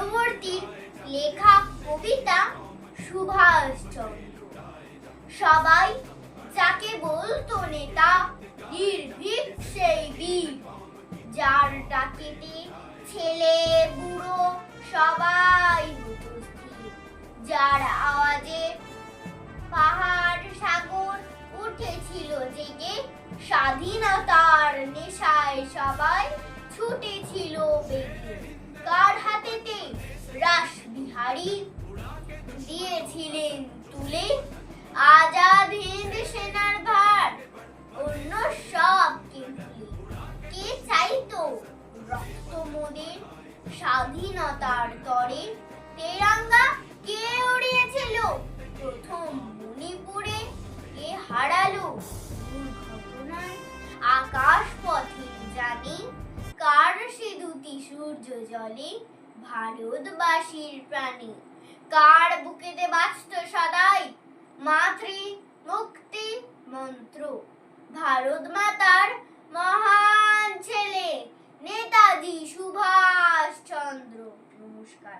চক্রবর্তীর লেখা কবিতা সুভাষচন্দ্র। সবাই যাকে বলতো নেতা, নির্ভীক সেই বীর, যার ডাকেতে ছেলে বুড়ো সবাই হতো স্থির, যার আওয়াজে পাহাড় সাগর উঠেছিল জেগে, স্বাধীনতার নেশায় সবাই ছুটেছিল বেগে। কার হাতেতে রাসবিহারী দিয়েছিলেন তুলে আজাদ হিন্দ সেনার ভার, অন্য সবকে ভুলে। কে চাইতো রক্ত মোদের স্বাধীনতার তরে, তেরঙ্গা কে উড়িয়েছিল প্রথম মণিপুরে, কে হারালো দুর্ঘটনায় আকাশ পথে জানি, কার সে দুটি সূর্য জলে ভারতবাসীর প্রাণে, কার বুকেতে বাজত সদাই মাতৃ মুক্তি মন্ত্র, ভারত মাতার মহান ছেলে নেতাজি সুভাষচন্দ্র। নমস্কার।